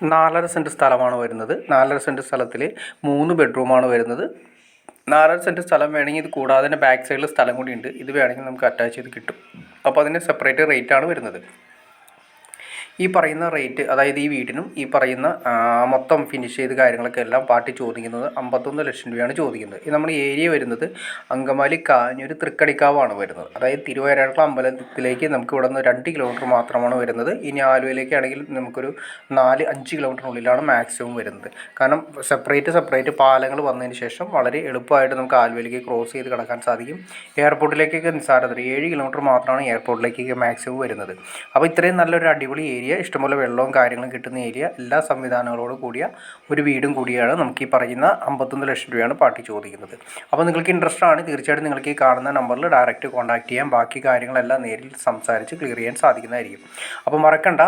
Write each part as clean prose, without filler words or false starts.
4.5 cent സ്ഥലമാണ് വരുന്നത്. 4.5 cent സ്ഥലത്തിൽ 3 ബെഡ്റൂമാണ് വരുന്നത്. 4.5 സെൻറ്റ് സ്ഥലം വേണമെങ്കിൽ ഇത് കൂടാതെ തന്നെ ബാക്ക് സൈഡിൽ സ്ഥലം കൂടി ഉണ്ട്. ഇത് വേണമെങ്കിൽ നമുക്ക് അറ്റാച്ച് ചെയ്ത് കിട്ടും. അപ്പോൾ അതിന് സെപ്പറേറ്റ് റേറ്റാണ് വരുന്നത്. ഈ പറയുന്ന റേറ്റ്, അതായത് ഈ വീടിനും ഈ പറയുന്ന മൊത്തം ഫിനിഷ് ചെയ്ത് കാര്യങ്ങളൊക്കെ എല്ലാം പാർട്ടി ചോദിക്കുന്നത് 51 ലക്ഷം രൂപയാണ് ചോദിക്കുന്നത്. ഈ നമ്മുടെ ഏരിയ വരുന്നത് അങ്കമാലി കാഞ്ഞൂർ തൃക്കടിക്കാവാണ് വരുന്നത്. അതായത് തിരുവൈരാഴക്കുളം അമ്പലത്തിലേക്ക് നമുക്ക് ഇവിടെ നിന്ന് 2 കിലോമീറ്റർ മാത്രമാണ് വരുന്നത്. ഇനി ആലുവയിലേക്കാണെങ്കിൽ നമുക്കൊരു 4-5 കിലോമീറ്ററിനുള്ളിലാണ് മാക്സിമം വരുന്നത്. കാരണം സെപ്പറേറ്റ് പാലങ്ങൾ വന്നതിന് ശേഷം വളരെ എളുപ്പമായിട്ട് നമുക്ക് ആലുവയിലേക്ക് ക്രോസ് ചെയ്ത് കിടക്കാൻ സാധിക്കും. എയർപോർട്ടിലേക്കൊക്കെ നിസ്സാരത 7 കിലോമീറ്റർ മാത്രമാണ് എയർപോർട്ടിലേക്കൊക്കെ മാക്സിമം വരുന്നത്. അപ്പോൾ ഇത്രയും നല്ലൊരു അടിപൊളി ഏരിയ, ഇഷ്ടംപോലെ വെള്ളവും കാര്യങ്ങളും കിട്ടുന്ന ഏരിയ, എല്ലാ സംവിധാനങ്ങളോട് കൂടിയ ഒരു വീടും കൂടിയാണ് നമുക്ക് ഈ പറയുന്ന 51 ലക്ഷം രൂപയാണ് പാർട്ടി ചോദിക്കുന്നത്. അപ്പോൾ നിങ്ങൾക്ക് ഇൻട്രസ്റ്റ് ആണ്, തീർച്ചയായിട്ടും നിങ്ങൾക്ക് ഈ കാണുന്ന നമ്പറിൽ ഡയറക്റ്റ് കോൺടാക്ട് ചെയ്യാം. ബാക്കി കാര്യങ്ങളെല്ലാം നേരിൽ സംസാരിച്ച് ക്ലിയർ ചെയ്യാൻ സാധിക്കുന്നതായിരിക്കും. അപ്പോൾ മറക്കണ്ട,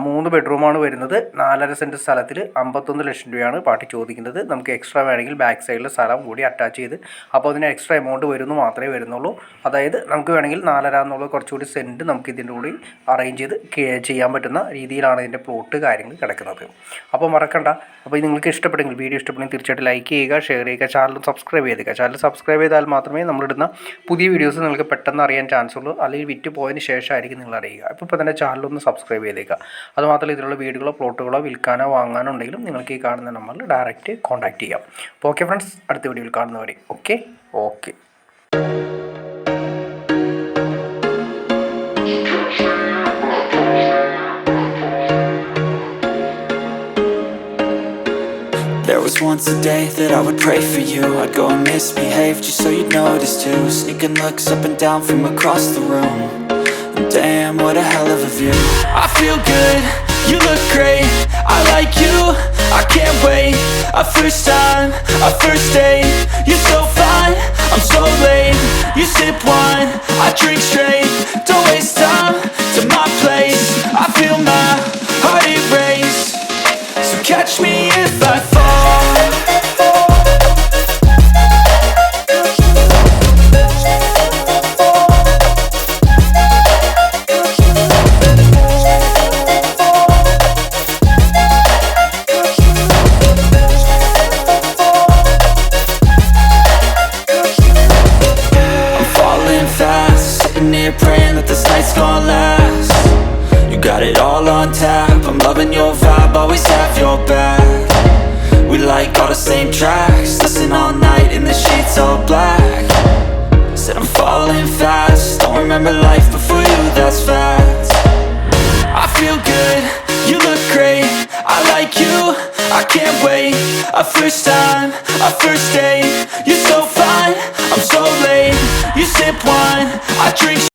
3 ബെഡ്റൂമാണ് വരുന്നത്. 4.5 സെൻറ്റ് സ്ഥലത്തിൽ 51 ലക്ഷം രൂപയാണ് പാർട്ടി ചോദിക്കുന്നത്. നമുക്ക് എക്സ്ട്രാ വേണമെങ്കിൽ ബാക്ക് സൈഡിൽ സ്ഥലം കൂടി അറ്റാച്ച് ചെയ്ത്, അപ്പോൾ അതിന് എക്സ്ട്രാ എമൗണ്ട് വരുന്നു മാത്രമേ വരുന്നുള്ളൂ. അതായത് നമുക്ക് വേണമെങ്കിൽ 4.5 എന്നുള്ള കുറച്ചുകൂടി സെൻറ്റ് നമുക്ക് ഇതിൻ്റെ കൂടി അറേഞ്ച് ചെയ്ത് ചെയ്യാൻ പറ്റുന്ന രീതിയിലാണ് ഇതിൻ്റെ പ്ലോട്ട് കാര്യങ്ങൾ കിടക്കുന്നത്. അപ്പോൾ മറക്കണ്ട. അപ്പോൾ നിങ്ങൾക്ക് ഇഷ്ടപ്പെട്ടെങ്കിൽ, വീഡിയോ ഇഷ്ടപ്പെട്ടെങ്കിൽ തീർച്ചയായിട്ടും ലൈക്ക് ചെയ്യുക, ഷെയർ ചെയ്യുക, ചാനൽ സബ്സ്ക്രൈബ് ചെയ്തേക്കുക. ചാനൽ സബ്സ്ക്രൈബ് ചെയ്താൽ മാത്രമേ നമ്മളിടുന്ന പുതിയ വീഡിയോസ് നിങ്ങൾക്ക് പെട്ടെന്ന് അറിയാൻ ചാൻസ് ഉള്ളൂ. അല്ലെങ്കിൽ വിറ്റ് പോയതിന് ശേഷമായിരിക്കും നിങ്ങൾ അറിയുക. അപ്പോൾ തന്നെ ചാനലൊന്ന് സബ്സ്ക്രൈബ് ചെയ്തേക്കുക. അതുമാത്രമല്ല, ഇതിലുള്ള വീടുകളോ പ്ലോട്ടുകളോ വിൽക്കാനോ വാങ്ങാനോ ഉണ്ടെങ്കിലും നിങ്ങൾക്ക് ഈ കാണുന്ന നമ്പറിൽ ഡയറക്റ്റ് കോൺടാക്ട് ചെയ്യാം. അപ്പോൾ ഓക്കെ ഫ്രണ്ട്സ്, അടുത്ത വീഡിയോയിൽ കാണുന്നവരെ okay. There was once a day that I would pray for you. I'd go and misbehave just so you'd notice too. Sneaking looks up and down from across the room. And damn, what a hell of a view. I feel good, you look great, I like you, I can't wait. A first time, a first date. You're so fine, I'm so late. You sip wine, I drink straight. Don't waste time to my place. I feel my heart erase. So catch me if I fall. Praying that this night's gonna last. You got it all on tap, I'm loving your vibe, always have your back. We like all the same tracks, listen all night in the sheets all black. Said I'm falling fast, don't remember life before you, that's fact. I feel good, you look great, I like you, I can't wait. A first time, a first date. You're so fine, I'm so late. You sip wine, I drink